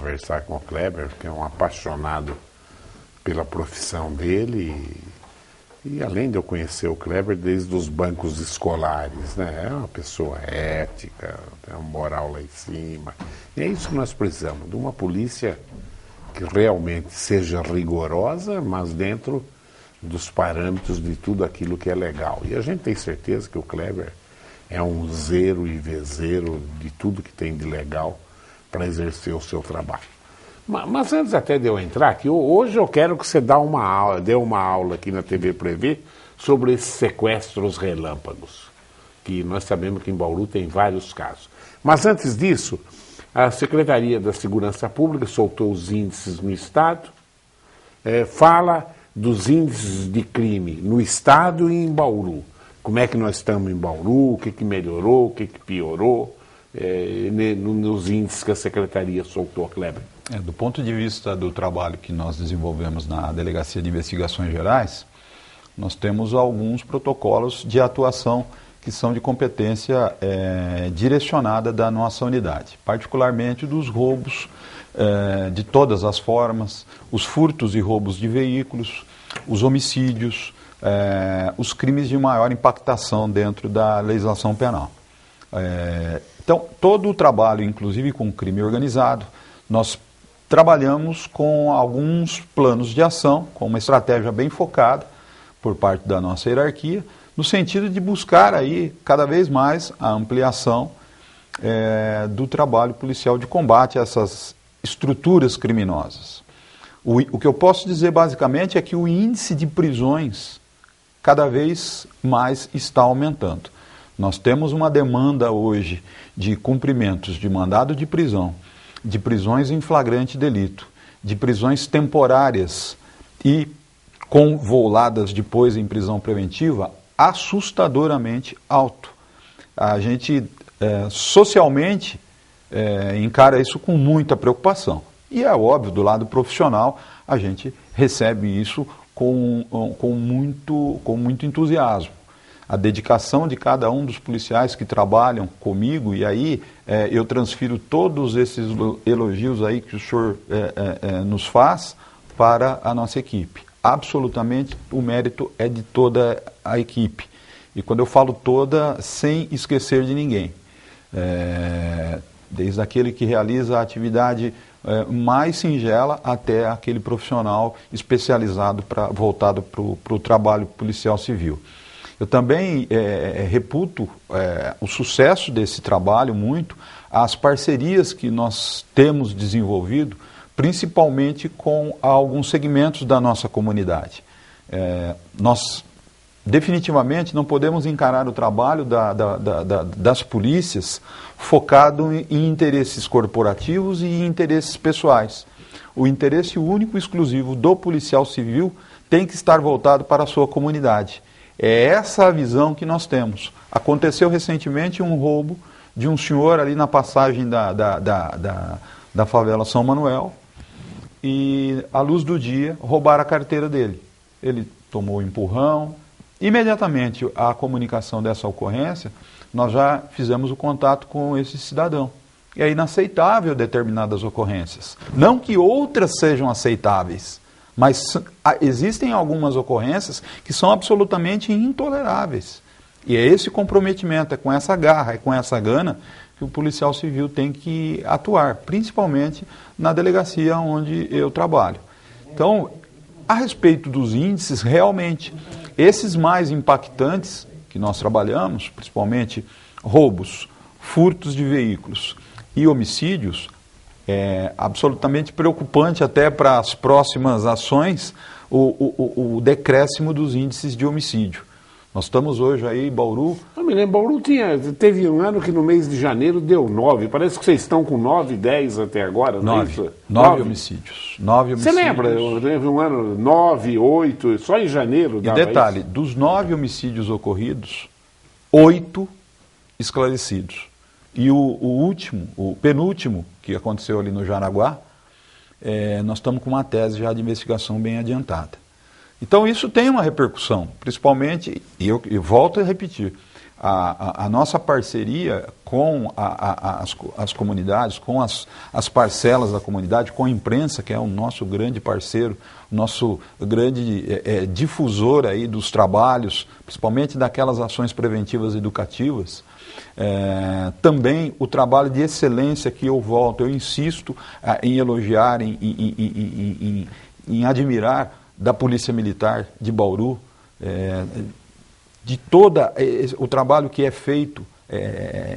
conversar com o Kleber, que é um apaixonado pela profissão dele e além de eu conhecer o Kleber desde os bancos escolares, né? É uma pessoa ética, tem uma moral lá em cima. E é isso que nós precisamos, de uma polícia que realmente seja rigorosa, mas dentro dos parâmetros de tudo aquilo que é legal. E a gente tem certeza que o Kleber é um zero e vezeiro de tudo que tem de legal para exercer o seu trabalho. Mas antes até de eu entrar aqui, hoje eu quero que você dê uma aula aqui na TV Prevê sobre esses sequestros relâmpagos, que nós sabemos que em Bauru tem vários casos. Mas antes disso, a Secretaria da Segurança Pública soltou os índices no Estado, fala dos índices de crime no Estado e em Bauru. Como é que nós estamos em Bauru, o que melhorou, o que piorou, nos índices que a Secretaria soltou, Kleber. Do ponto de vista do trabalho que nós desenvolvemos na Delegacia de Investigações Gerais, nós temos alguns protocolos de atuação que são de competência direcionada da nossa unidade, particularmente dos roubos de todas as formas, os furtos e roubos de veículos, os homicídios, os crimes de maior impactação dentro da legislação penal. Então, todo o trabalho, inclusive com crime organizado, nós trabalhamos com alguns planos de ação, com uma estratégia bem focada por parte da nossa hierarquia, no sentido de buscar aí cada vez mais a ampliação do trabalho policial de combate a essas estruturas criminosas. O que eu posso dizer basicamente é que o índice de prisões cada vez mais está aumentando. Nós temos uma demanda hoje de cumprimentos de mandado de prisão, de prisões em flagrante delito, de prisões temporárias e convolucionadas depois em prisão preventiva, assustadoramente alto. A gente socialmente encara isso com muita preocupação. E é óbvio, do lado profissional, a gente recebe isso com muito entusiasmo. A dedicação de cada um dos policiais que trabalham comigo, e aí eu transfiro todos esses elogios aí que o senhor nos faz para a nossa equipe. Absolutamente o mérito é de toda a equipe. E quando eu falo toda, sem esquecer de ninguém. Desde aquele que realiza a atividade mais singela até aquele profissional especializado voltado para o trabalho policial civil. Eu também reputo o sucesso desse trabalho muito, as parcerias que nós temos desenvolvido, principalmente com alguns segmentos da nossa comunidade. Nós definitivamente não podemos encarar o trabalho das polícias focado em interesses corporativos e em interesses pessoais. O interesse único e exclusivo do policial civil tem que estar voltado para a sua comunidade. É essa a visão que nós temos. Aconteceu recentemente um roubo de um senhor ali na passagem da favela São Manuel e, à luz do dia, roubaram a carteira dele. Ele tomou um empurrão. Imediatamente, a comunicação dessa ocorrência, nós já fizemos o contato com esse cidadão. É inaceitável determinadas ocorrências. Não que outras sejam aceitáveis, mas existem algumas ocorrências que são absolutamente intoleráveis. E é esse comprometimento, é com essa garra, é com essa gana que o policial civil tem que atuar, principalmente na delegacia onde eu trabalho. Então, a respeito dos índices, realmente, esses mais impactantes que nós trabalhamos, principalmente roubos, furtos de veículos e homicídios, é absolutamente preocupante até para as próximas ações o decréscimo dos índices de homicídio. Nós estamos hoje aí em Bauru. Eu me lembro, Bauru teve um ano que no mês de janeiro deu 9. Parece que vocês estão com 9, 10 até agora, não é isso? 9 homicídios. 9 homicídios. Você lembra? Teve um ano 9, 8, só em janeiro dava E detalhe, isso? Dos 9 homicídios ocorridos, 8 esclarecidos. E o penúltimo, que aconteceu ali no Jaraguá, nós estamos com uma tese já de investigação bem adiantada. Então isso tem uma repercussão, principalmente, e eu volto a repetir, A nossa parceria com as comunidades, com as parcelas da comunidade, com a imprensa, que é o nosso grande parceiro, nosso grande difusor aí dos trabalhos, principalmente daquelas ações preventivas educativas, também o trabalho de excelência que eu insisto em elogiar, em admirar da Polícia Militar de Bauru, de todo o trabalho que é feito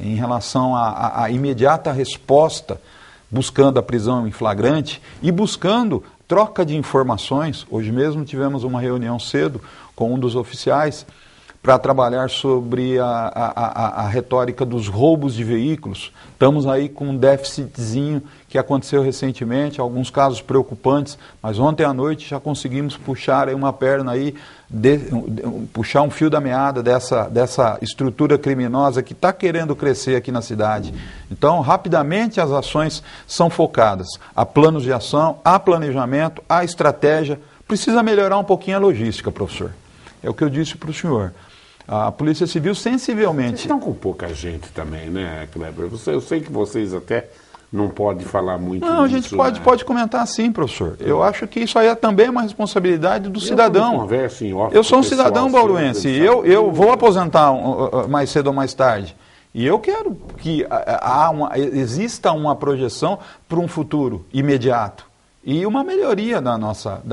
em relação à imediata resposta, buscando a prisão em flagrante e buscando troca de informações. Hoje mesmo tivemos uma reunião cedo com um dos oficiais para trabalhar sobre a retórica dos roubos de veículos. Estamos aí com um déficitzinho que aconteceu recentemente, alguns casos preocupantes, mas ontem à noite já conseguimos puxar aí uma perna aí, puxar um fio da meada dessa estrutura criminosa que está querendo crescer aqui na cidade. Então, rapidamente as ações são focadas. Há planos de ação, há planejamento, há estratégia. Precisa melhorar um pouquinho a logística, professor. É o que eu disse para o senhor. A Polícia Civil sensivelmente... Vocês estão com pouca gente também, né, Kleber? Eu sei que vocês até não podem falar muito Não, a disso, gente pode comentar sim, professor. Eu acho que isso aí também é uma responsabilidade do cidadão. Eu sou um cidadão bauruense. Eu vou aposentar mais cedo ou mais tarde. E eu quero que exista uma projeção para um futuro imediato e uma melhoria da nossa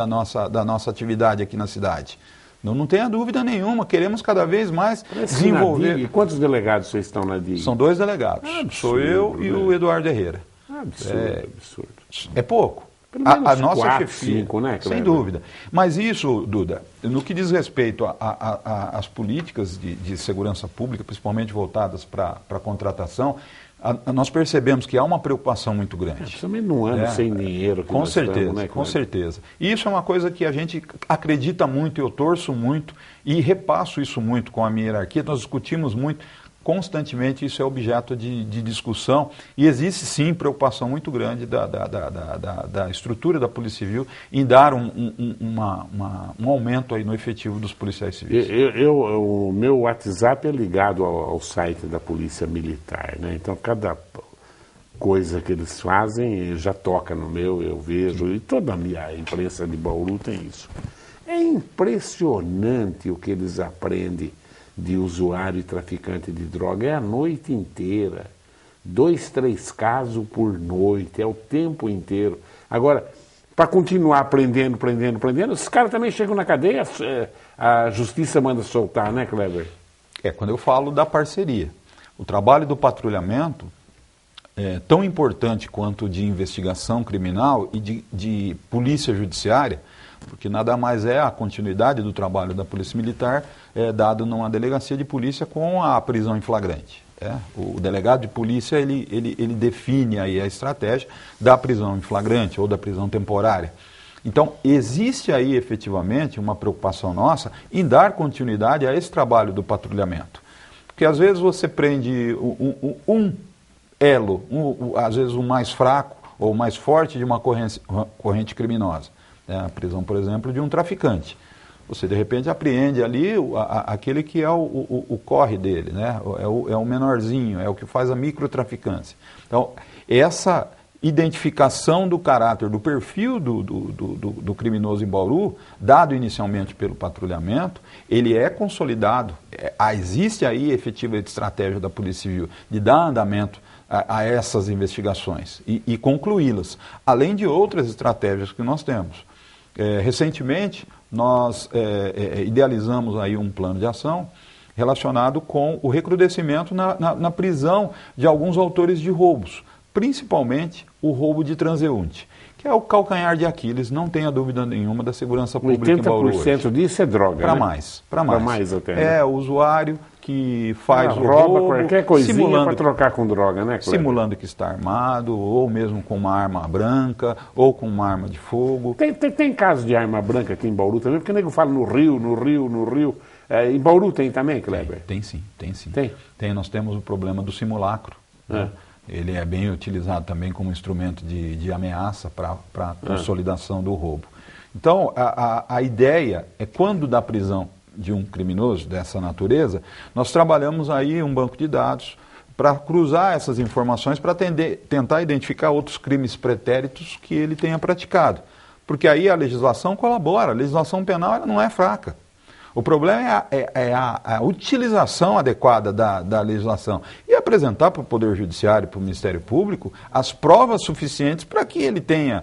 atividade aqui na cidade. Não tenha dúvida nenhuma, queremos cada vez mais desenvolver. E quantos delegados vocês estão na DIG? São 2 delegados. Absurdo, sou eu e o Eduardo Herrera. Absurdo. É pouco. Pelo menos A nossa 4, chefia, 5, né, Kleber? sem dúvida. Mas isso, Duda, no que diz respeito às políticas de segurança pública, principalmente voltadas para a contratação, nós percebemos que há uma preocupação muito grande. Principalmente num ano sem dinheiro. Com certeza, né, com certeza. E isso é uma coisa que a gente acredita muito, eu torço muito e repasso isso muito com a minha hierarquia, nós discutimos muito. Constantemente isso é objeto de discussão e existe sim preocupação muito grande da estrutura da Polícia Civil em dar um aumento aí no efetivo dos policiais civis. O meu WhatsApp é ligado ao site da Polícia Militar, né? Então cada coisa que eles fazem já toca no meu, eu vejo, e toda a minha imprensa de Bauru tem isso. É impressionante o que eles aprendem de usuário e traficante de droga, é a noite inteira, 2, 3 casos por noite, é o tempo inteiro. Agora, para continuar prendendo, esses caras também chegam na cadeia, a justiça manda soltar, né, Kleber? Quando eu falo da parceria. O trabalho do patrulhamento é tão importante quanto de investigação criminal e de polícia judiciária, porque nada mais é a continuidade do trabalho da Polícia Militar dado numa delegacia de polícia com a prisão em flagrante. O delegado de polícia ele define aí a estratégia da prisão em flagrante ou da prisão temporária. Então, existe aí efetivamente uma preocupação nossa em dar continuidade a esse trabalho do patrulhamento. Porque às vezes você prende um elo, às vezes o mais fraco ou mais forte de uma corrente criminosa. A prisão, por exemplo, de um traficante. Você, de repente, apreende ali aquele que é o corre dele, né? É o menorzinho, é o que faz a microtraficância. Então, essa identificação do caráter, do perfil do criminoso em Bauru, dado inicialmente pelo patrulhamento, ele é consolidado. Existe aí efetiva estratégia da Polícia Civil de dar andamento a essas investigações e concluí-las, além de outras estratégias que nós temos. Recentemente, nós idealizamos aí um plano de ação relacionado com o recrudescimento na prisão de alguns autores de roubos, principalmente o roubo de transeunte, que é o calcanhar de Aquiles, não tenha dúvida nenhuma, da segurança pública em Bauru. 80% disso é droga, Para né? mais. Para mais até. Né? É o usuário que faz o roubo, roubo, qualquer coisinha para trocar com droga, né, Cleber? Simulando que está armado, ou mesmo com uma arma branca, ou com uma arma de fogo. Tem caso de arma branca aqui em Bauru também, porque o nego fala no Rio. Em Bauru tem também, Kleber? Tem sim. Tem, nós temos o problema do simulacro. Né? Ele é bem utilizado também como instrumento de ameaça para a consolidação do roubo. Então, a ideia é, quando da prisão de um criminoso dessa natureza, nós trabalhamos aí um banco de dados para cruzar essas informações para tentar identificar outros crimes pretéritos que ele tenha praticado. Porque aí a legislação colabora, a legislação penal ela não é fraca. O problema é a utilização adequada da legislação e apresentar para o Poder Judiciário, para o Ministério Público, as provas suficientes para que ele tenha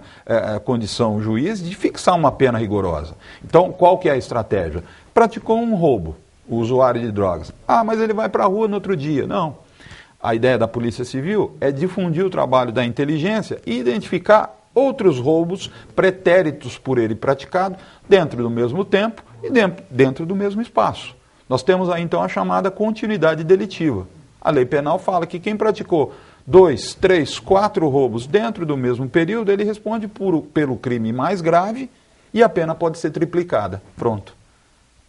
condição, o juiz, de fixar uma pena rigorosa. Então, qual que é a estratégia? Praticou um roubo, o usuário de drogas. Ah, mas ele vai para a rua no outro dia. Não. A ideia da Polícia Civil é difundir o trabalho da inteligência e identificar outros roubos pretéritos por ele praticado dentro do mesmo tempo e dentro do mesmo espaço. Nós temos aí então a chamada continuidade delitiva. A lei penal fala que quem praticou 2, 3, 4 roubos dentro do mesmo período, ele responde pelo crime mais grave e a pena pode ser triplicada. Pronto.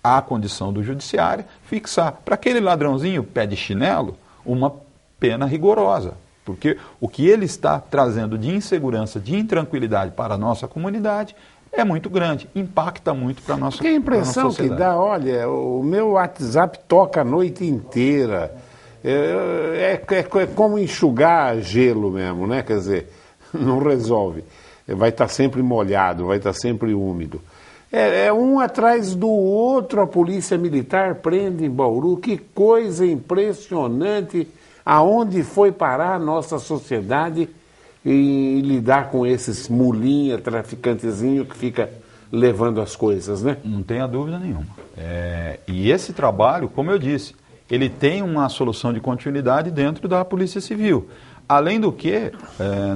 Há a condição do judiciário fixar para aquele ladrãozinho pé de chinelo uma pena rigorosa. Porque o que ele está trazendo de insegurança, de intranquilidade para a nossa comunidade é muito grande, impacta muito para a nossa sociedade. Porque a impressão que dá, olha, o meu WhatsApp toca a noite inteira. É como enxugar gelo mesmo, né? Quer dizer, não resolve. Vai estar sempre molhado, vai estar sempre úmido. É um atrás do outro, a polícia militar prende em Bauru. Que coisa impressionante. Aonde foi parar a nossa sociedade e lidar com esses mulinha, traficantezinho que fica levando as coisas, né? Não tenha dúvida nenhuma. E esse trabalho, como eu disse, ele tem uma solução de continuidade dentro da Polícia Civil. Além do que,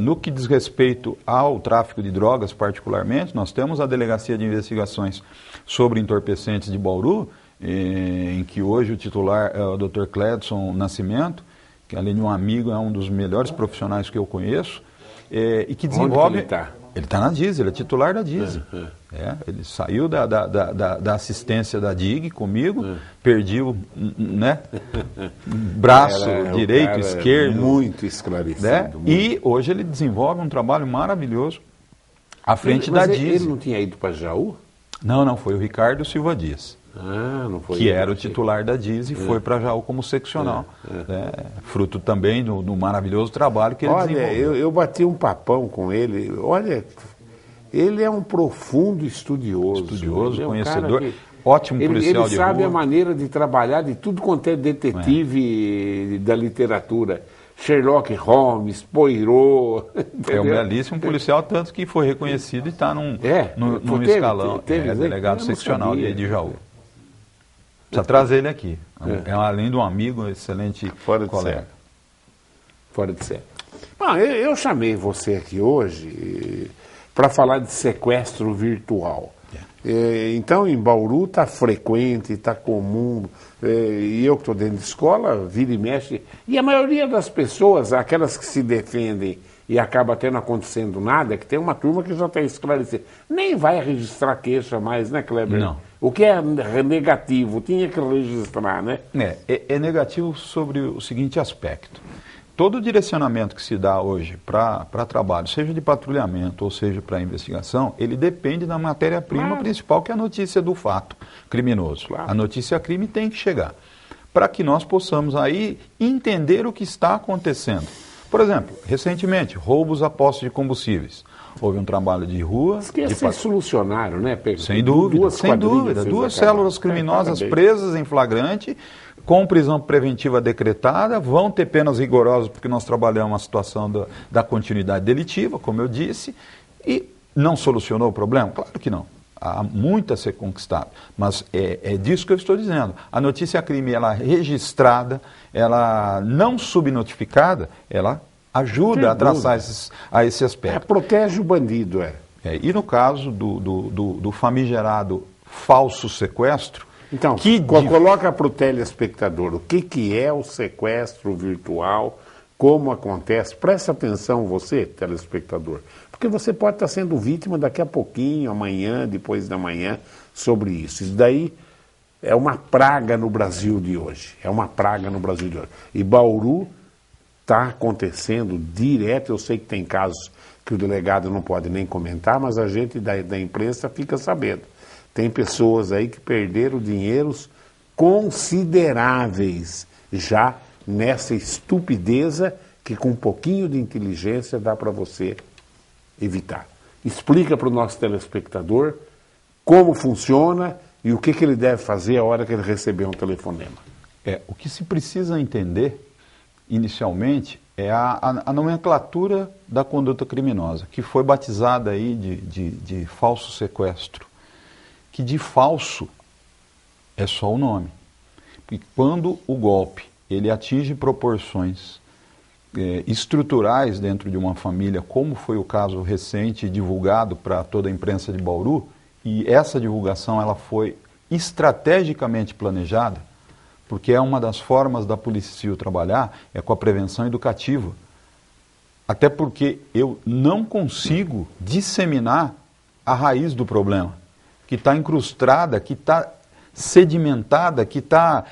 no que diz respeito ao tráfico de drogas particularmente, nós temos a Delegacia de Investigações sobre Entorpecentes de Bauru, em que hoje o titular é o Dr. Cledson Nascimento, que além de um amigo é um dos melhores profissionais que eu conheço, e que desenvolve... Onde ele está? Ele está na DISE, ele é titular da DISE. Ele saiu da assistência da DIG comigo, perdi o braço direito, esquerdo. Muito esclarecido. Né? Muito. E hoje ele desenvolve um trabalho maravilhoso à frente da DISE. Ele não tinha ido para Jaú? Não, foi o Ricardo Silva Dias. Não foi que era o titular da DISE e foi para Jaú como seccional. Né? Fruto também do maravilhoso trabalho que ele desenvolveu. Olha, eu bati um papão com ele. Olha, ele é um profundo estudioso. Conhecedor, ótimo policial de rua. Ele sabe a maneira de trabalhar de tudo quanto é detetive da literatura. Sherlock Holmes, Poirot. É um belíssimo policial, tanto que foi reconhecido e está num escalão. Delegado seccional de Jaú. Precisa trazer ele aqui. Além de um amigo, um excelente colega. Fora de série. Bom, eu chamei você aqui hoje para falar de sequestro virtual. Então, em Bauru está frequente, está comum. E eu que estou dentro de escola, vira e mexe. E a maioria das pessoas, aquelas que se defendem e acaba até não acontecendo nada, que tem uma turma que já está esclarecida. Nem vai registrar queixa mais, né, Kleber? Não. O que é negativo, tinha que registrar, né? É negativo sobre o seguinte aspecto. Todo o direcionamento que se dá hoje para trabalho, seja de patrulhamento ou seja para investigação, ele depende da matéria-prima principal, que é a notícia do fato criminoso. Claro. A notícia crime tem que chegar, para que nós possamos aí entender o que está acontecendo. Por exemplo, recentemente, roubos a postos de combustíveis. Houve um trabalho de rua... Vocês solucionaram, né, Pedro? Sem dúvida. Duas células criminosas presas em flagrante, com prisão preventiva decretada, vão ter penas rigorosas, porque nós trabalhamos a situação da continuidade delitiva, como eu disse, e não solucionou o problema? Claro que não. Há muito a ser conquistado, mas é disso que eu estou dizendo. A notícia crime, ela registrada, ela não subnotificada, ela ajuda a traçar esse aspecto. Protege o bandido, E no caso do famigerado falso sequestro... Então, coloca para o telespectador o que é o sequestro virtual, como acontece. Presta atenção você, telespectador, porque você pode estar sendo vítima daqui a pouquinho, amanhã, depois da manhã, sobre isso. Isso daí é uma praga no Brasil de hoje. E Bauru está acontecendo direto. Eu sei que tem casos que o delegado não pode nem comentar, mas a gente da imprensa fica sabendo. Tem pessoas aí que perderam dinheiros consideráveis já nessa estupideza que com um pouquinho de inteligência dá para você evitar. Explica para o nosso telespectador como funciona e o que ele deve fazer a hora que ele receber um telefonema. O que se precisa entender, inicialmente, é a nomenclatura da conduta criminosa, que foi batizada aí de falso sequestro, que de falso é só o nome. E quando o golpe ele atinge proporções estruturais dentro de uma família, como foi o caso recente divulgado para toda a imprensa de Bauru, e essa divulgação ela foi estrategicamente planejada, porque é uma das formas da Polícia Civil trabalhar, é com a prevenção educativa. Até porque eu não consigo disseminar a raiz do problema, que está incrustada, que está sedimentada, que está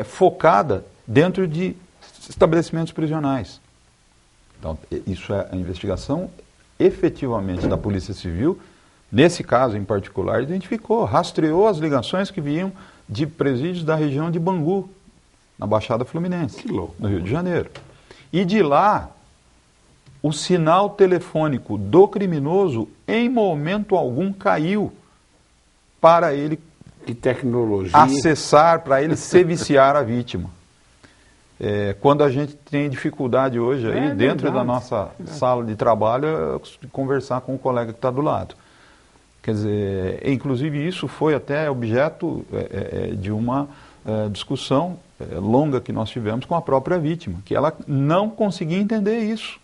focada dentro de estabelecimentos prisionais. Então, isso é a investigação efetivamente da Polícia Civil, nesse caso em particular, identificou, rastreou as ligações que vinham de presídios da região de Bangu, na Baixada Fluminense, no Rio de Janeiro. E de lá, o sinal telefônico do criminoso, em momento algum, caiu para ele acessar, para ele se viciar a vítima. Quando a gente tem dificuldade hoje aí, dentro da nossa sala de trabalho, conversar com o colega que está do lado. Quer dizer, inclusive isso foi até objeto de uma discussão longa que nós tivemos com a própria vítima, que ela não conseguia entender isso.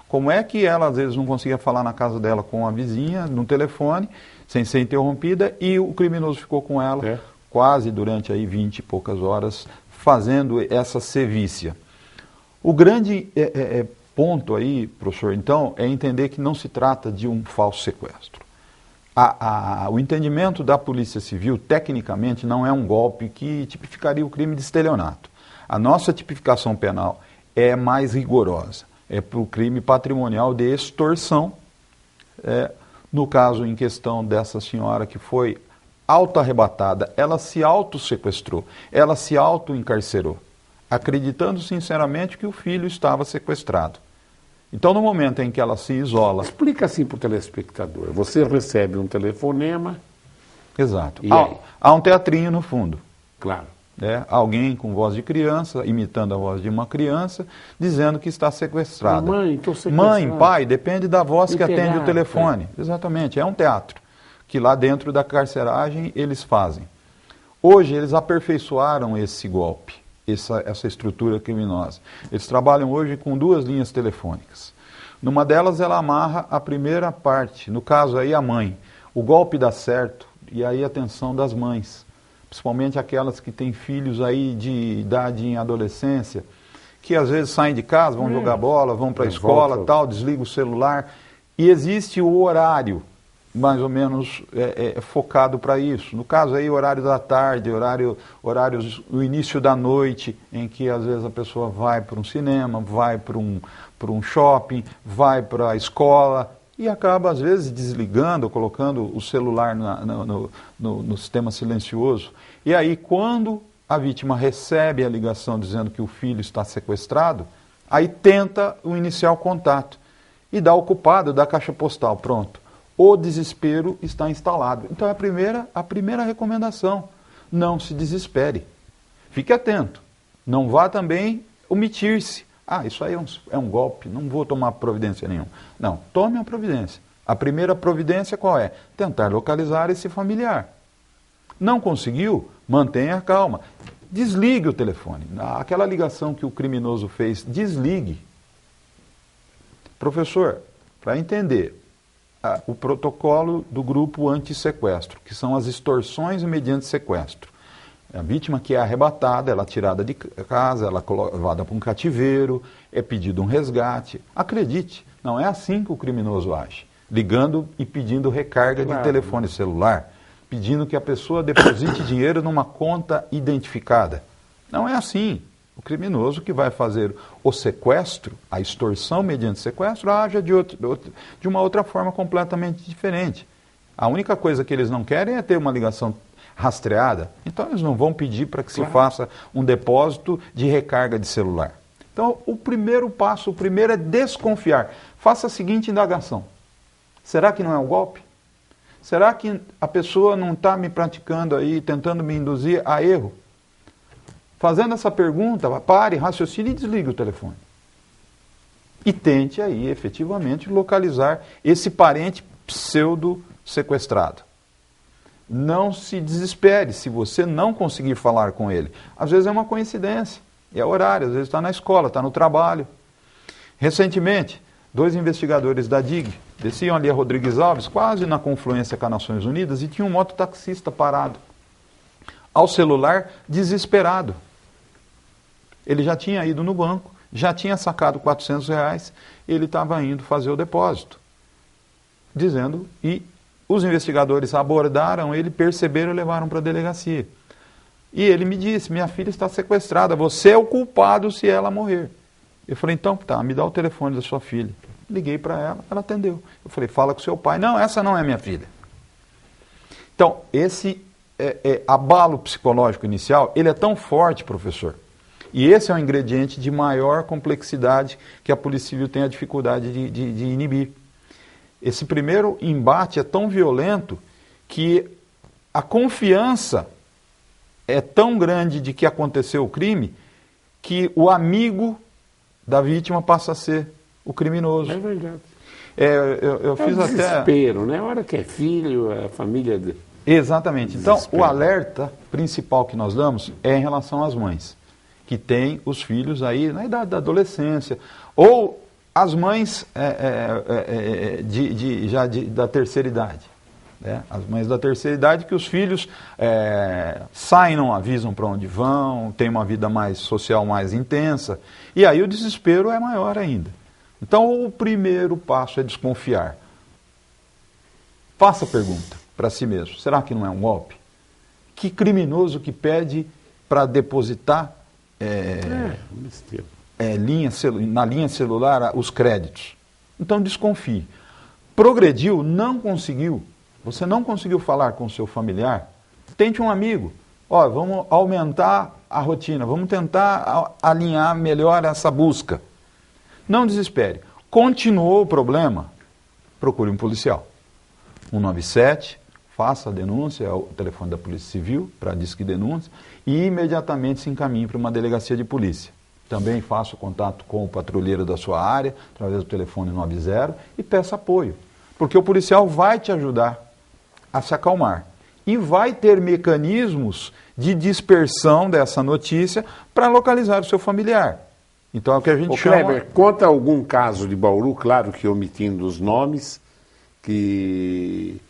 Como é que ela, às vezes, não conseguia falar na casa dela com a vizinha, no telefone, sem ser interrompida, e o criminoso ficou com ela quase durante aí 20 e poucas horas, fazendo essa sevícia. O grande ponto aí, professor, então, é entender que não se trata de um falso sequestro. O entendimento da Polícia Civil, tecnicamente, não é um golpe que tipificaria o crime de estelionato. A nossa tipificação penal é mais rigorosa. É para o crime patrimonial de extorsão. No caso em questão dessa senhora que foi auto-arrebatada, ela se auto-sequestrou, ela se auto-encarcerou, acreditando sinceramente que o filho estava sequestrado. Então, no momento em que ela se isola... Explica assim para o telespectador. Você recebe um telefonema... Exato. Há um teatrinho no fundo. Claro. Alguém com voz de criança, imitando a voz de uma criança, dizendo que está sequestrada. Mãe, estou sequestrada. Mãe, pai, depende da voz que atende o telefone. Exatamente, é um teatro que lá dentro da carceragem eles fazem. Hoje eles aperfeiçoaram esse golpe, essa estrutura criminosa. Eles trabalham hoje com 2 linhas telefônicas. Numa delas ela amarra a primeira parte, no caso aí a mãe. O golpe dá certo, e aí a atenção das mães, principalmente aquelas que têm filhos aí de idade em adolescência, que às vezes saem de casa, vão jogar bola, vão para a escola, tal, desligam o celular, e existe o horário mais ou menos focado para isso. No caso aí, horário da tarde, horários no início da noite, em que às vezes a pessoa vai para um cinema, vai para um shopping, vai para a escola e acaba às vezes desligando, colocando o celular no sistema silencioso. E aí quando a vítima recebe a ligação dizendo que o filho está sequestrado, aí tenta iniciar o contato e dá o culpado da caixa postal, pronto. O desespero está instalado. Então, a primeira recomendação, não se desespere. Fique atento. Não vá também omitir-se. Isso aí é um golpe, não vou tomar providência nenhuma. Não, tome a providência. A primeira providência qual é? Tentar localizar esse familiar. Não conseguiu? Mantenha a calma. Desligue o telefone. Aquela ligação que o criminoso fez, desligue. Professor, para entender... o protocolo do grupo anti-sequestro, que são as extorsões mediante sequestro. A vítima que é arrebatada, ela é tirada de casa, ela é levada para um cativeiro, é pedido um resgate. Acredite, não é assim que o criminoso age. Ligando e pedindo recarga de telefone celular, pedindo que a pessoa deposite dinheiro numa conta identificada. Não é assim. O criminoso que vai fazer o sequestro, a extorsão mediante sequestro, age de uma outra forma completamente diferente. A única coisa que eles não querem é ter uma ligação rastreada. Então eles não vão pedir para que se faça um depósito de recarga de celular. Então o primeiro passo, o primeiro é desconfiar. Faça a seguinte indagação. Será que não é um golpe? Será que a pessoa não está me praticando aí, tentando me induzir a erro? Fazendo essa pergunta, pare, raciocine e desligue o telefone. E tente aí, efetivamente, localizar esse parente pseudo-sequestrado. Não se desespere se você não conseguir falar com ele. Às vezes é uma coincidência, é horário, às vezes está na escola, está no trabalho. Recentemente, 2 investigadores da DIG desciam ali a Rodrigues Alves, quase na confluência com as Nações Unidas, e tinha um mototaxista parado. Ao celular, desesperado. Ele já tinha ido no banco, já tinha sacado R$400, ele estava indo fazer o depósito. Dizendo, e os investigadores abordaram ele, perceberam e levaram para a delegacia. E ele me disse, minha filha está sequestrada, você é o culpado se ela morrer. Eu falei, então tá, me dá o telefone da sua filha. Liguei para ela, ela atendeu. Eu falei, fala com seu pai. Não, essa não é minha filha. Então, esse abalo psicológico inicial, ele é tão forte, professor, e esse é um ingrediente de maior complexidade que a Polícia Civil tem a dificuldade de inibir. Esse primeiro embate é tão violento que a confiança é tão grande de que aconteceu o crime que o amigo da vítima passa a ser o criminoso. É verdade. Eu fiz até... desespero, né? A hora que é filho, a família... Exatamente. Então, Desespero. o alerta principal que nós damos é em relação às mães, que têm os filhos aí na idade da adolescência, ou as mães da terceira idade. Né? As mães da terceira idade que os filhos saem, não avisam para onde vão, têm uma vida mais social mais intensa, e aí o desespero é maior ainda. Então o primeiro passo é desconfiar. Faça a pergunta para si mesmo, será que não é um golpe? Que criminoso que pede para depositar na linha celular os créditos? Então desconfie. Progrediu, não conseguiu, você não conseguiu falar com o seu familiar, tente um amigo. Ó, vamos aumentar a rotina, vamos tentar alinhar melhor essa busca. Não desespere. Continuou o problema, procure um policial. 197, faça a denúncia, é o telefone da Polícia Civil para Disque Denúncia, e imediatamente se encaminhe para uma delegacia de polícia. Também faça o contato com o patrulheiro da sua área, através do telefone 90, e peça apoio. Porque o policial vai te ajudar a se acalmar. E vai ter mecanismos de dispersão dessa notícia para localizar o seu familiar. Então é o que a gente chama... Kleber, conta algum caso de Bauru, claro que omitindo os nomes, que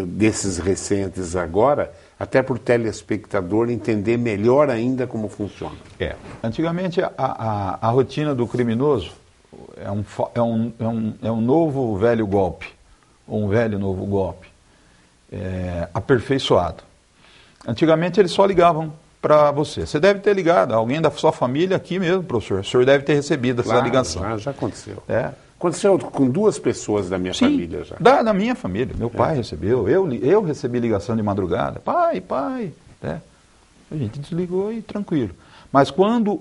desses recentes agora, até para o telespectador entender melhor ainda como funciona. Antigamente a rotina do criminoso é um novo velho golpe, ou um velho novo golpe, aperfeiçoado. Antigamente eles só ligavam para você. Você deve ter ligado, alguém da sua família aqui mesmo, professor. O senhor deve ter recebido essa ligação. Já aconteceu. Aconteceu com 2 pessoas da minha família já. Da minha família. Meu pai recebeu, eu recebi ligação de madrugada. Pai. A gente desligou e tranquilo. Mas quando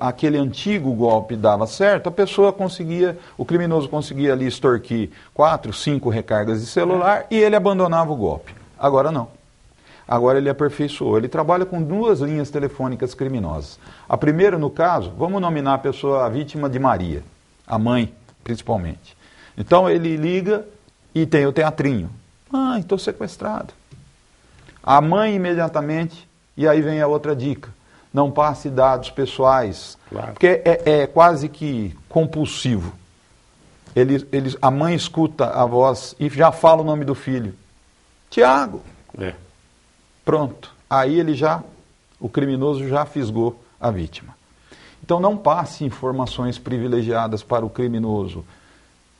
aquele antigo golpe dava certo, a pessoa conseguia, o criminoso conseguia ali extorquir 4, 5 recargas de celular e ele abandonava o golpe. Agora não. Agora ele aperfeiçoou. Ele trabalha com 2 linhas telefônicas criminosas. A primeira, no caso, vamos nominar a pessoa a vítima de Maria, a mãe, principalmente. Então ele liga e tem o teatrinho. Mãe, estou sequestrado. A mãe imediatamente, e aí vem a outra dica. Não passe dados pessoais, porque é quase que compulsivo. A mãe escuta a voz e já fala o nome do filho. Tiago. Pronto. Aí o criminoso já fisgou a vítima. Então não passe informações privilegiadas para o criminoso.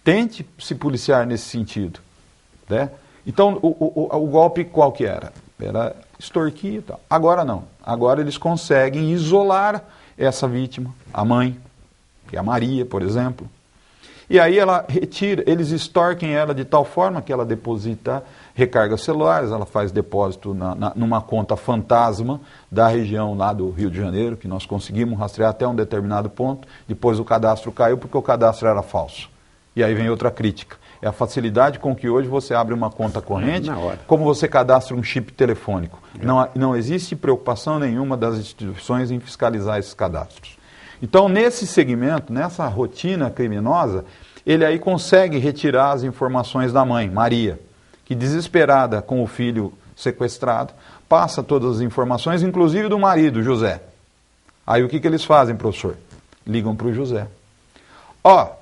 Tente se policiar nesse sentido. Né? Então o golpe qual que era? Era extorquir e tal. Agora não. Agora eles conseguem isolar essa vítima, a mãe, que é a Maria, por exemplo. E aí ela retira, eles extorquem ela de tal forma que ela deposita recargas celulares, ela faz depósito numa conta fantasma da região lá do Rio de Janeiro, que nós conseguimos rastrear até um determinado ponto, depois o cadastro caiu porque o cadastro era falso. E aí vem outra crítica. É a facilidade com que hoje você abre uma conta corrente, como você cadastra um chip telefônico. Não existe preocupação nenhuma das instituições em fiscalizar esses cadastros. Então, nesse segmento, nessa rotina criminosa, ele aí consegue retirar as informações da mãe, Maria, que desesperada com o filho sequestrado, passa todas as informações, inclusive do marido, José. Aí o que eles fazem, professor? Ligam para o José.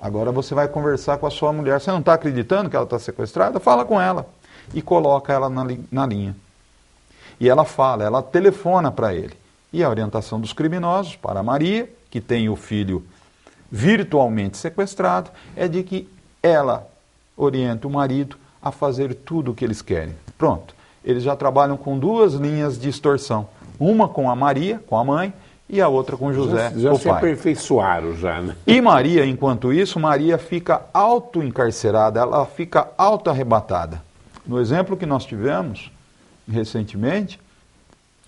Agora você vai conversar com a sua mulher. Você não está acreditando que ela está sequestrada? Fala com ela. E coloca ela na linha. E ela fala, ela telefona para ele. E a orientação dos criminosos para a Maria, que tem o filho virtualmente sequestrado, é de que ela orienta o marido a fazer tudo o que eles querem. Pronto. Eles já trabalham com duas linhas de extorsão. Uma com a Maria, com a mãe, e a outra com José, já o se pai. aperfeiçoaram já, né? E Maria, enquanto isso, Maria fica auto-encarcerada, ela fica auto-arrebatada. No exemplo que nós tivemos recentemente,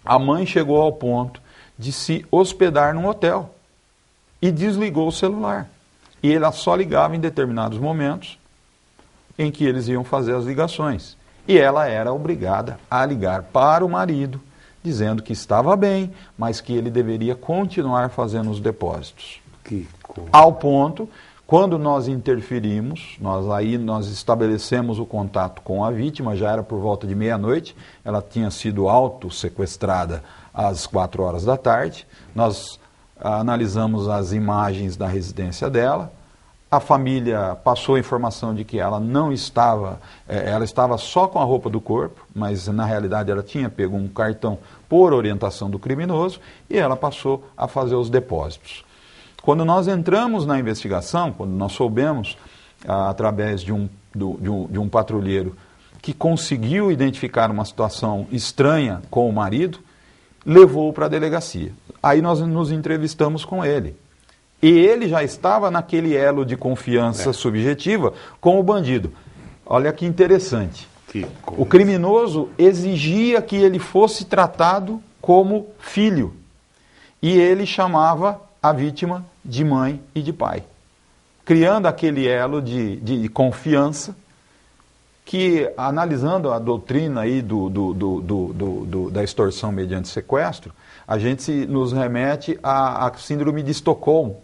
a mãe chegou ao ponto de se hospedar num hotel e desligou o celular. E ela só ligava em determinados momentos em que eles iam fazer as ligações. E ela era obrigada a ligar para o marido, dizendo que estava bem, mas que ele deveria continuar fazendo os depósitos. Que coisa. Ao ponto, quando nós interferimos, nós estabelecemos o contato com a vítima, já era por volta de meia-noite, ela tinha sido auto-sequestrada às 4 horas da tarde, nós analisamos as imagens da residência dela, a família passou a informação de que ela não estava, ela estava só com a roupa do corpo, mas na realidade ela tinha pego um cartão por orientação do criminoso e ela passou a fazer os depósitos. Quando nós entramos na investigação, quando nós soubemos, através de um patrulheiro que conseguiu identificar uma situação estranha com o marido, levou-o para a delegacia. Aí nós nos entrevistamos com ele. E ele já estava naquele elo de confiança subjetiva com o bandido. Olha que interessante. O criminoso exigia que ele fosse tratado como filho. E ele chamava a vítima de mãe e de pai. Criando aquele elo de confiança que, analisando a doutrina aí da extorsão mediante sequestro, a gente nos remete à síndrome de Estocolmo,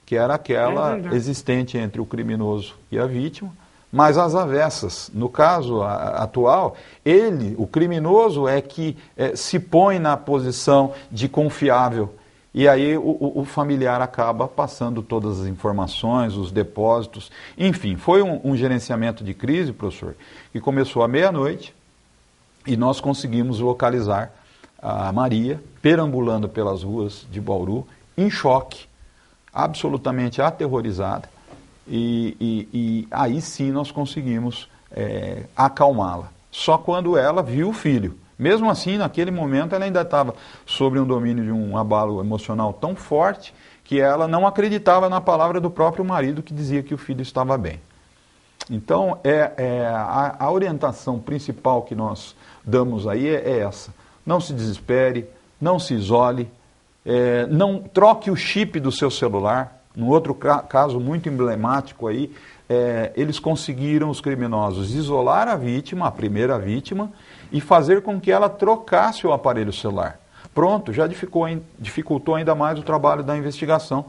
que era aquela existente entre o criminoso e a vítima, mas às avessas. No caso atual, o criminoso é que se põe na posição de confiável, e aí o familiar acaba passando todas as informações, os depósitos, enfim, foi um gerenciamento de crise, professor, que começou à meia-noite, e nós conseguimos localizar a Maria, perambulando pelas ruas de Bauru, em choque, absolutamente aterrorizada, e aí sim nós conseguimos acalmá-la. Só quando ela viu o filho. Mesmo assim, naquele momento, ela ainda estava sob um domínio de um abalo emocional tão forte que ela não acreditava na palavra do próprio marido que dizia que o filho estava bem. Então, a orientação principal que nós damos aí é essa. Não se desespere, não se isole, não troque o chip do seu celular. Num outro caso muito emblemático aí, eles conseguiram, os criminosos, isolar a vítima, a primeira vítima, e fazer com que ela trocasse o aparelho celular. Pronto, já dificultou ainda mais o trabalho da investigação,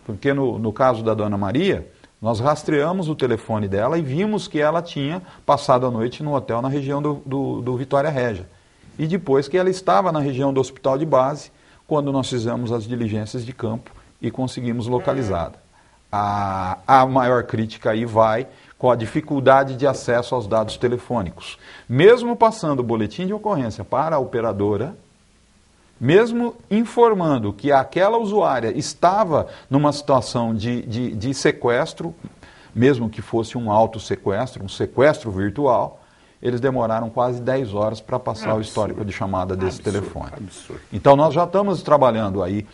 porque no caso da dona Maria, nós rastreamos o telefone dela e vimos que ela tinha passado a noite no hotel na região do Vitória Régia. E depois que ela estava na região do hospital de base, quando nós fizemos as diligências de campo e conseguimos localizá-la. A maior crítica aí vai com a dificuldade de acesso aos dados telefônicos. Mesmo passando o boletim de ocorrência para a operadora, mesmo informando que aquela usuária estava numa situação de sequestro, mesmo que fosse um autossequestro, um sequestro virtual, eles demoraram quase 10 horas para passar o histórico de chamada desse telefone. Absurdo. Então nós já estamos trabalhando aí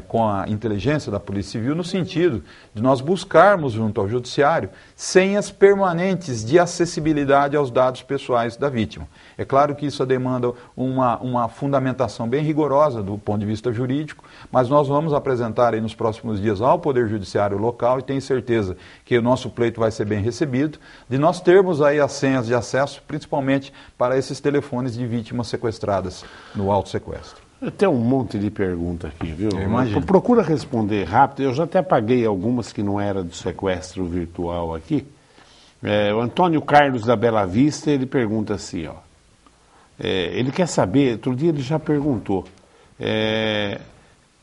com a inteligência da Polícia Civil no sentido de nós buscarmos junto ao Judiciário senhas permanentes de acessibilidade aos dados pessoais da vítima. É claro que isso demanda uma fundamentação bem rigorosa do ponto de vista jurídico, mas nós vamos apresentar aí nos próximos dias ao Poder Judiciário local e tenho certeza que o nosso pleito vai ser bem recebido, de nós termos aí as senhas de acesso, principalmente para esses telefones de vítimas sequestradas no auto-sequestro. Tem um monte de perguntas aqui, viu? Eu imagino. Procura responder rápido. Eu já até paguei algumas que não era do sequestro virtual aqui. O Antônio Carlos da Bela Vista, ele pergunta assim, ó. Ele quer saber, outro dia ele já perguntou,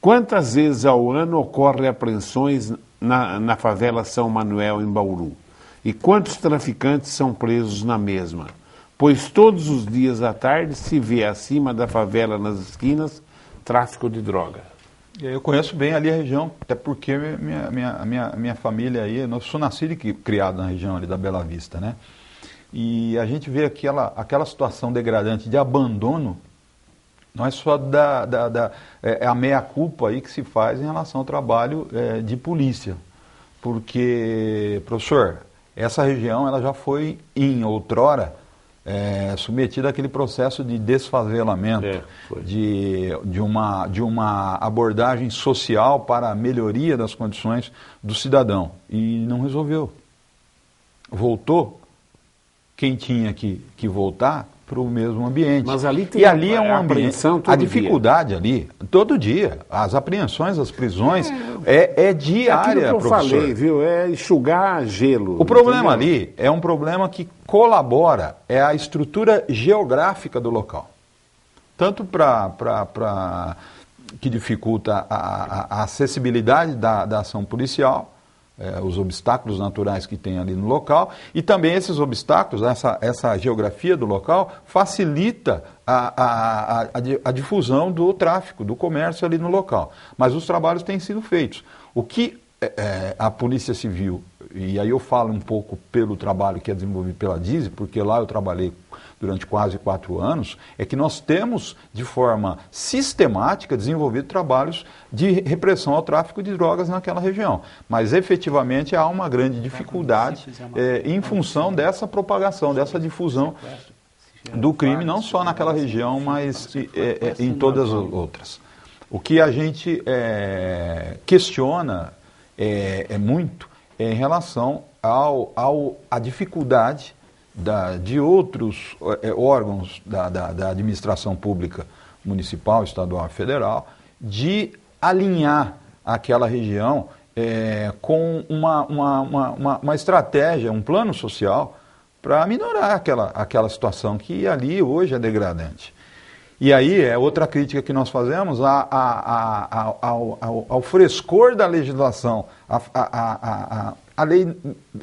quantas vezes ao ano ocorrem apreensões na favela São Manuel, em Bauru? E quantos traficantes são presos na mesma? Pois todos os dias à tarde se vê acima da favela, nas esquinas, tráfico de droga. Eu conheço bem ali a região, até porque minha família aí, eu sou nascido e criado na região ali da Bela Vista, né? E a gente vê aquela situação degradante de abandono, não é só a meia-culpa aí que se faz em relação ao trabalho de polícia. Porque, professor, essa região ela já foi, em outrora, submetida àquele processo de desfavelamento, de uma abordagem social para a melhoria das condições do cidadão. E não resolveu. Voltou quem tinha que voltar para o mesmo ambiente. Mas ali tem é um ambiente. A dificuldade dia. Ali, todo dia. As apreensões, as prisões, diária, aquilo que eu professor. falei, viu? É enxugar gelo. O problema ali é um problema que colabora, é a estrutura geográfica do local. Tanto que dificulta a acessibilidade da ação policial, os obstáculos naturais que tem ali no local, e também esses obstáculos, essa geografia do local, facilita a difusão do tráfico, do comércio ali no local. Mas os trabalhos têm sido feitos. O que a Polícia Civil, e aí eu falo um pouco pelo trabalho que é desenvolvido pela DISE, porque lá eu trabalhei durante quase 4 anos, é que nós temos, de forma sistemática, desenvolvido trabalhos de repressão ao tráfico de drogas naquela região. Mas, efetivamente, há uma grande dificuldade em função dessa propagação, dessa difusão do crime, não só naquela região, mas em todas as outras. O que a gente questiona muito em relação à dificuldade de outros órgãos da administração pública municipal, estadual e federal, de alinhar aquela região com uma estratégia, um plano social para minorar aquela situação que ali hoje é degradante. E aí é outra crítica que nós fazemos ao frescor da legislação, a lei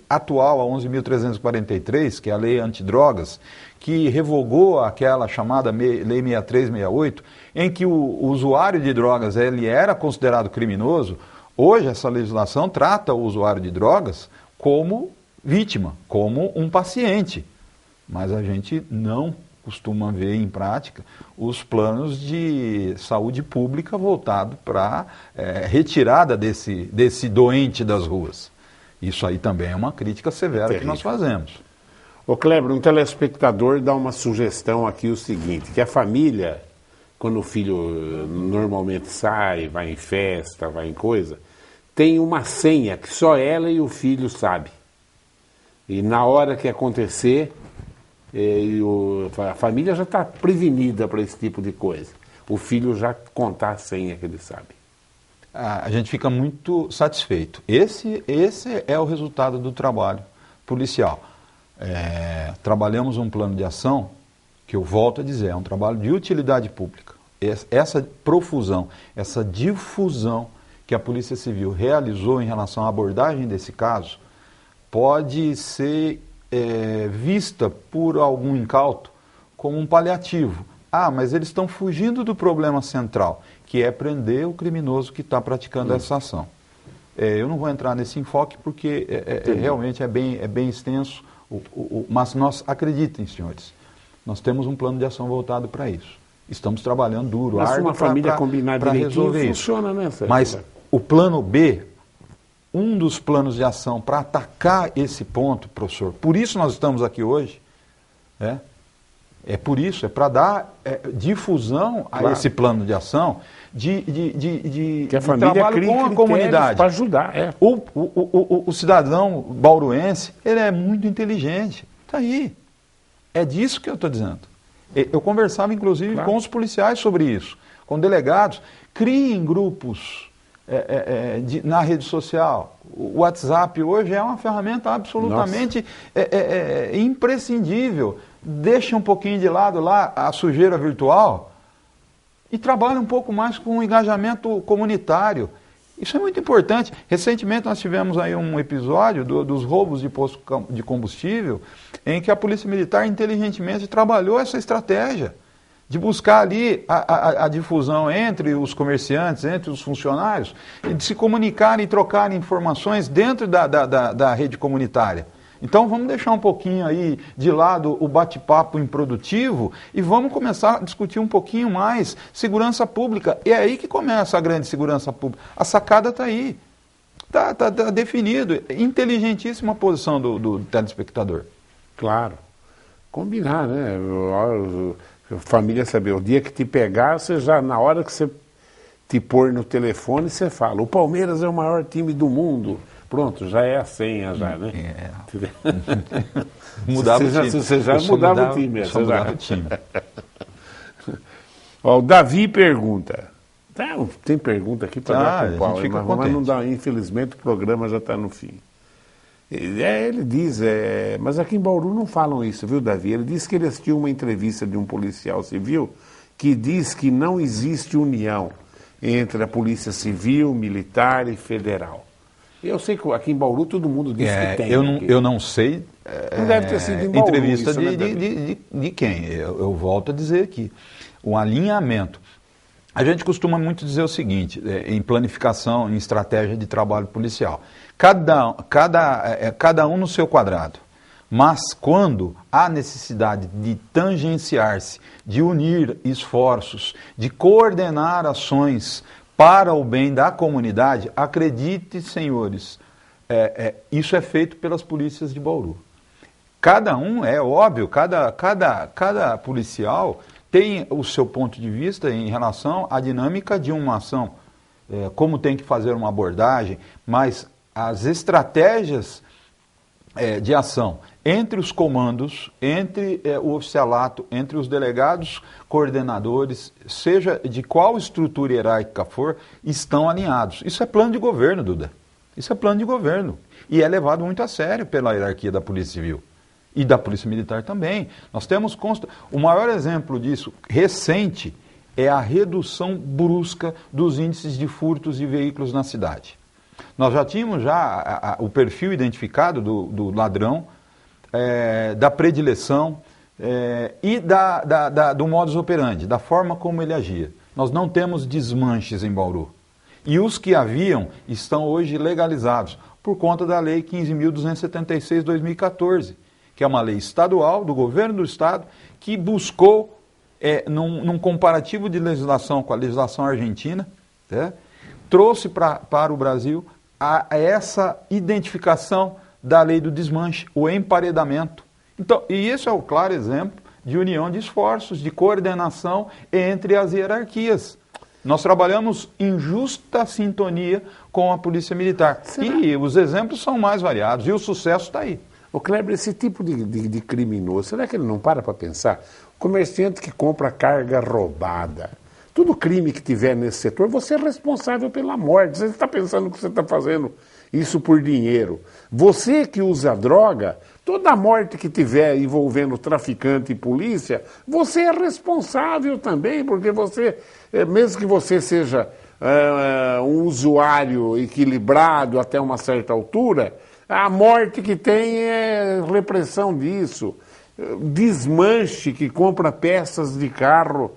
atual, a 11.343, que é a lei antidrogas, que revogou aquela chamada Lei 6368, em que o usuário de drogas ele era considerado criminoso. Hoje essa legislação trata o usuário de drogas como vítima, como um paciente. Mas a gente não costuma ver em prática os planos de saúde pública voltados para retirada desse doente das ruas. Isso aí também é uma crítica severa que nós fazemos. Ô Kleber, um telespectador dá uma sugestão aqui, o seguinte, que a família, quando o filho normalmente sai, vai em festa, vai em coisa, tem uma senha que só ela e o filho sabem. E na hora que acontecer, a família já está prevenida para esse tipo de coisa. O filho já contar a senha que ele sabe. A gente fica muito satisfeito. Esse é o resultado do trabalho policial. Trabalhamos um plano de ação que eu volto a dizer, é um trabalho de utilidade pública. Essa profusão, essa difusão que a Polícia Civil realizou em relação à abordagem desse caso pode ser vista por algum incauto como um paliativo. Mas eles estão fugindo do problema central, que é prender o criminoso que está praticando essa ação. Eu não vou entrar nesse enfoque porque realmente é bem extenso, mas nós acreditem, senhores, nós temos um plano de ação voltado para isso. Estamos trabalhando duro, Mas se árduo uma família combinar para direitinho, resolver isso. funciona, né, Sérgio? Mas o plano B, um dos planos de ação para atacar esse ponto, professor, por isso nós estamos aqui hoje, é por isso, é para dar difusão a esse plano de ação de que a família trabalho com a comunidade. Para ajudar. O cidadão bauruense, ele é muito inteligente. Está aí. É disso que eu estou dizendo. Eu conversava, inclusive, com os policiais sobre isso, com delegados. Criem grupos na rede social. O WhatsApp hoje é uma ferramenta absolutamente imprescindível. Deixa um pouquinho de lado lá a sujeira virtual e trabalha um pouco mais com o engajamento comunitário. Isso é muito importante. Recentemente nós tivemos aí um episódio dos roubos de posto de combustível em que a Polícia Militar inteligentemente trabalhou essa estratégia de buscar ali a difusão entre os comerciantes, entre os funcionários, e de se comunicarem e trocarem informações dentro da rede comunitária. Então vamos deixar um pouquinho aí de lado o bate-papo improdutivo e vamos começar a discutir um pouquinho mais segurança pública. E é aí que começa a grande segurança pública. A sacada está aí. Está definido. Inteligentíssima a posição do telespectador. Claro. Combinar, né? A família saber, o dia que te pegar, você já, na hora que você te pôr no telefone, você fala, o Palmeiras é o maior time do mundo. Pronto, já é a senha, já, né? Mudava o time. Você já mudava o time. Só mudava o time. Ó, o Davi pergunta. Tem pergunta aqui para dar com pau, mas não dá, infelizmente o programa já está no fim. Ele diz, mas aqui em Bauru não falam isso, viu, Davi? Ele disse que ele assistiu uma entrevista de um policial civil que diz que não existe união entre a Polícia Civil, Militar e Federal. Eu sei que aqui em Bauru todo mundo diz que tem. Eu não sei. Não deve ter sido em Bauru. Entrevista isso, de quem? Eu volto a dizer aqui. O alinhamento. A gente costuma muito dizer o seguinte, em planificação, em estratégia de trabalho policial. Cada um no seu quadrado. Mas quando há necessidade de tangenciar-se, de unir esforços, de coordenar ações para o bem da comunidade, acredite, senhores, isso é feito pelas polícias de Bauru. Cada um, é óbvio, cada policial tem o seu ponto de vista em relação à dinâmica de uma ação, como tem que fazer uma abordagem, mas as estratégias de ação entre os comandos, entre o oficialato, entre os delegados coordenadores, seja de qual estrutura hierárquica for, estão alinhados. Isso é plano de governo, Duda. Isso é plano de governo. E é levado muito a sério pela hierarquia da Polícia Civil. E da Polícia Militar também. Nós temos o maior exemplo disso, recente, é a redução brusca dos índices de furtos de veículos na cidade. Nós já tínhamos o perfil identificado do ladrão, da predileção e do modus operandi, da forma como ele agia. Nós não temos desmanches em Bauru. E os que haviam estão hoje legalizados por conta da Lei 15.276/2014, que é uma lei estadual, do governo do estado, que buscou, num comparativo de legislação com a legislação argentina, trouxe para o Brasil essa identificação da lei do desmanche, o emparedamento. Então, e esse é o claro exemplo de união de esforços, de coordenação entre as hierarquias. Nós trabalhamos em justa sintonia com a Polícia Militar. E os exemplos são mais variados, e o sucesso está aí. Ô Kleber, esse tipo de criminoso, será que ele não para pensar? O comerciante que compra carga roubada, todo crime que tiver nesse setor, você é responsável pela morte. Você está pensando que você está fazendo isso por dinheiro. Você que usa droga, toda morte que tiver envolvendo traficante e polícia, você é responsável também, porque você, mesmo que você seja um usuário equilibrado até uma certa altura, a morte que tem é repressão disso. Desmanche que compra peças de carro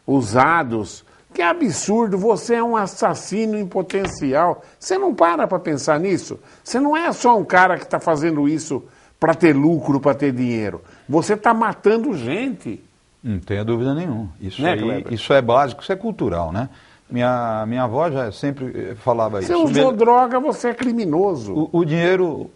usados. Que absurdo, você é um assassino em potencial. Você não para pensar nisso? Você não é só um cara que está fazendo isso para ter lucro, para ter dinheiro. Você está matando gente. Não tenha dúvida nenhuma. Isso, Né, aí, Kleber? isso é básico, isso é cultural, né? Minha avó já sempre falava Você isso. usou droga, você é criminoso. O dinheiro,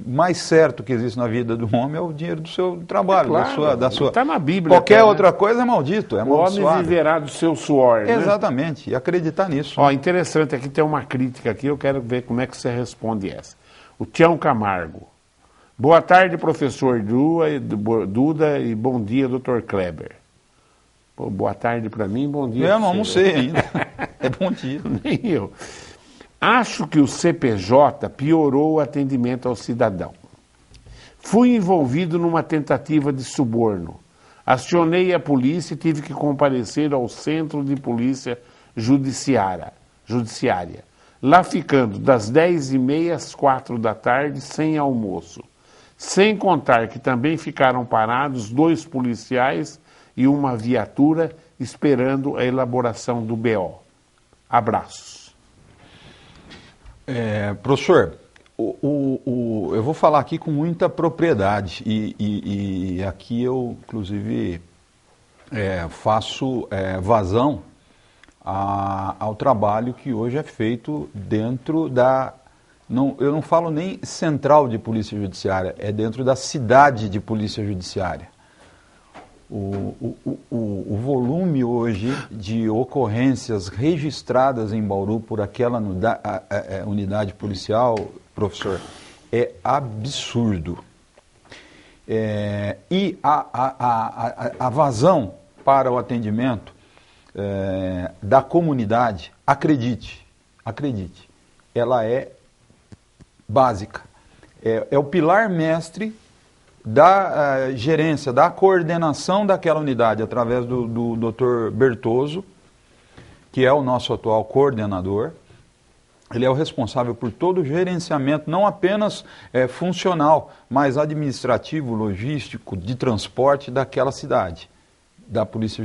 mais certo que existe na vida do homem é o dinheiro do seu trabalho, Claro, da sua. está na Bíblia. Qualquer até, né? outra coisa é maldito, é O homem amaldiçoado. viverá do seu suor, né? Exatamente, e acreditar nisso. Ó, interessante, aqui tem uma crítica aqui, eu quero ver como é que você responde essa. O Tião Camargo. Boa tarde, professor Duda, e bom dia, doutor Kleber. Pô, boa tarde para mim, bom dia. Eu não almocei ainda. É bom dia. Nem eu. Acho que o CPJ piorou o atendimento ao cidadão. Fui envolvido numa tentativa de suborno. Acionei a polícia e tive que comparecer ao Centro de Polícia Judiciária. Lá ficando das 10h30 às 4 da tarde, sem almoço. Sem contar que também ficaram parados 2 policiais e uma viatura esperando a elaboração do BO. Abraços. Professor, eu vou falar aqui com muita propriedade e aqui eu, inclusive, faço vazão ao trabalho que hoje é feito dentro da... eu não falo nem central de polícia judiciária, é dentro da cidade de polícia judiciária. O volume hoje de ocorrências registradas em Bauru por aquela unidade policial, professor, é absurdo. E a vazão para o atendimento da comunidade, acredite, ela é básica. É o pilar mestre da gerência, da coordenação daquela unidade, através do Dr. Bertoso, que é o nosso atual coordenador. Ele é o responsável por todo o gerenciamento, não apenas funcional, mas administrativo, logístico, de transporte daquela cidade,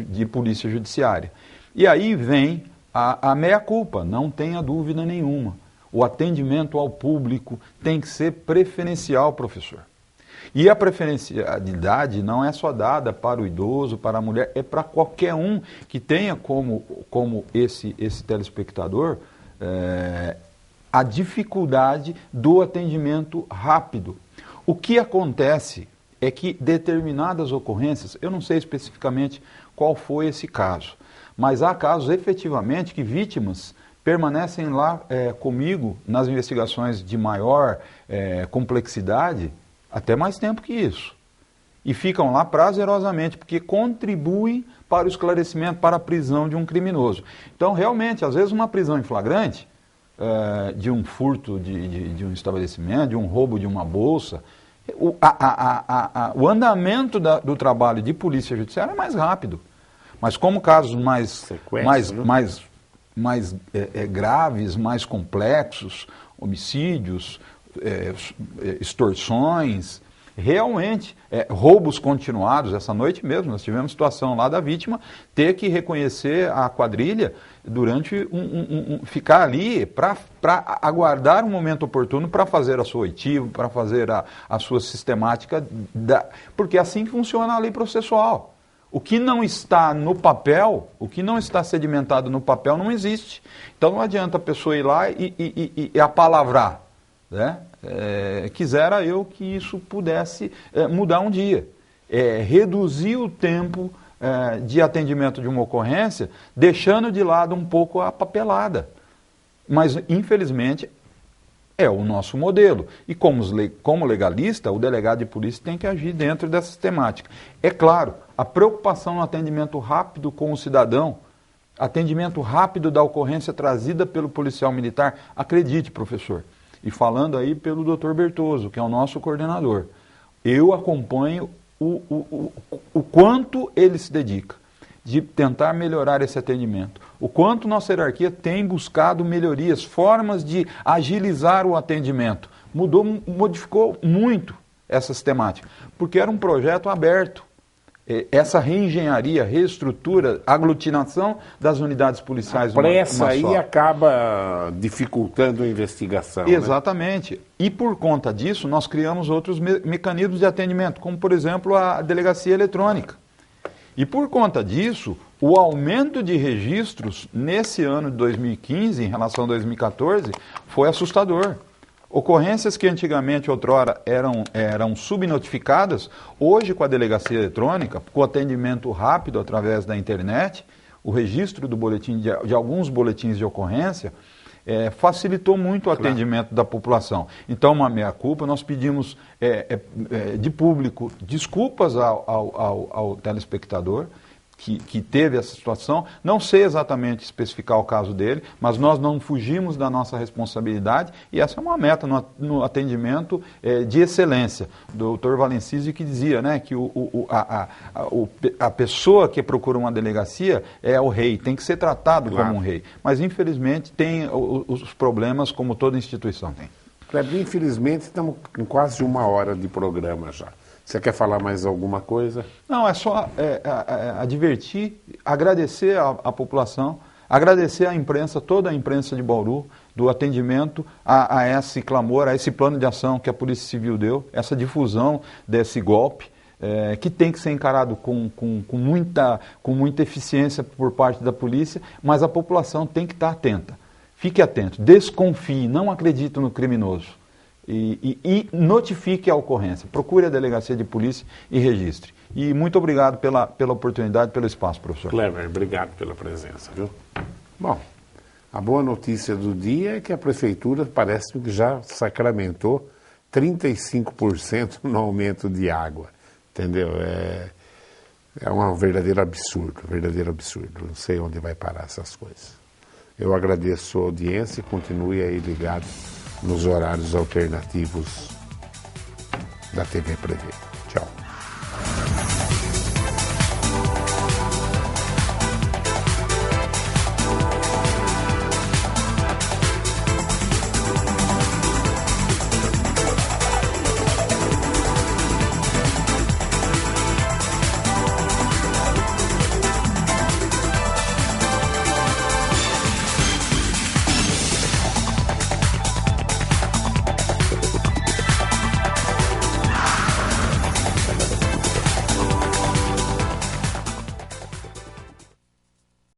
de polícia judiciária. E aí vem a meia-culpa, não tenha dúvida nenhuma. O atendimento ao público tem que ser preferencial, professor. E a preferencialidade não é só dada para o idoso, para a mulher, é para qualquer um que tenha como esse telespectador a dificuldade do atendimento rápido. O que acontece é que determinadas ocorrências, eu não sei especificamente qual foi esse caso, mas há casos efetivamente que vítimas permanecem lá comigo nas investigações de maior complexidade até mais tempo que isso. E ficam lá prazerosamente, porque contribuem para o esclarecimento, para a prisão de um criminoso. Então, realmente, às vezes uma prisão em flagrante, de um furto de um estabelecimento, de um roubo de uma bolsa, o andamento do trabalho de polícia judiciária é mais rápido. Mas como casos mais graves, mais complexos, homicídios, extorsões, realmente, roubos continuados. Essa noite mesmo nós tivemos situação lá da vítima ter que reconhecer a quadrilha durante ficar ali para aguardar um momento oportuno para fazer a sua oitiva, para fazer a sua sistemática, porque é assim que funciona a lei processual. O que não está no papel, o que não está sedimentado no papel não existe. Então não adianta a pessoa ir lá e apalavrar, né? Quisera eu que isso pudesse mudar um dia. Reduzir o tempo de atendimento de uma ocorrência, deixando de lado um pouco a papelada. Mas, infelizmente, é o nosso modelo. E como legalista, o delegado de polícia tem que agir dentro dessa temática. É claro, a preocupação no atendimento rápido com o cidadão, atendimento rápido da ocorrência trazida pelo policial militar, acredite, professor, e falando aí pelo Dr. Bertoso, que é o nosso coordenador, eu acompanho o quanto ele se dedica de tentar melhorar esse atendimento, o quanto nossa hierarquia tem buscado melhorias, formas de agilizar o atendimento. Modificou muito essa sistemática, porque era um projeto aberto. essa reengenharia, reestrutura, aglutinação das unidades policiais. A pressa aí só. acaba dificultando a investigação. Exatamente. Né? E por conta disso, nós criamos outros mecanismos de atendimento, como, por exemplo, a delegacia eletrônica. E por conta disso, o aumento de registros nesse ano de 2015, em relação a 2014, foi assustador. Ocorrências que antigamente, outrora, eram subnotificadas, hoje com a delegacia eletrônica, com o atendimento rápido através da internet, o registro do boletim de alguns boletins de ocorrência, facilitou muito o atendimento da população. Então, uma meia-culpa, nós pedimos de público desculpas ao telespectador, que teve essa situação. Não sei exatamente especificar o caso dele, mas nós não fugimos da nossa responsabilidade e essa é uma meta no atendimento de excelência. O doutor Valencisi que dizia, né, que a pessoa que procura uma delegacia é o rei, tem que ser tratado como um rei. Mas, infelizmente, tem os problemas como toda instituição tem. Kleber, infelizmente, estamos com quase 1 hora de programa já. Você quer falar mais alguma coisa? Não, é só advertir, agradecer à população, agradecer à imprensa, toda a imprensa de Bauru, do atendimento a esse clamor, a esse plano de ação que a Polícia Civil deu, essa difusão desse golpe, que tem que ser encarado com muita eficiência por parte da polícia, mas a população tem que estar atenta. Fique atento, desconfie, não acredite no criminoso. E notifique a ocorrência, procure a delegacia de polícia e registre. E muito obrigado pela oportunidade, pelo espaço, professor. Kleber, obrigado pela presença, viu? Bom, a boa notícia do dia é que a Prefeitura parece que já sacramentou 35% no aumento de água, entendeu? É um verdadeiro absurdo, não sei onde vai parar essas coisas. Eu agradeço a audiência e continue aí ligado nos horários alternativos da TV Prevê.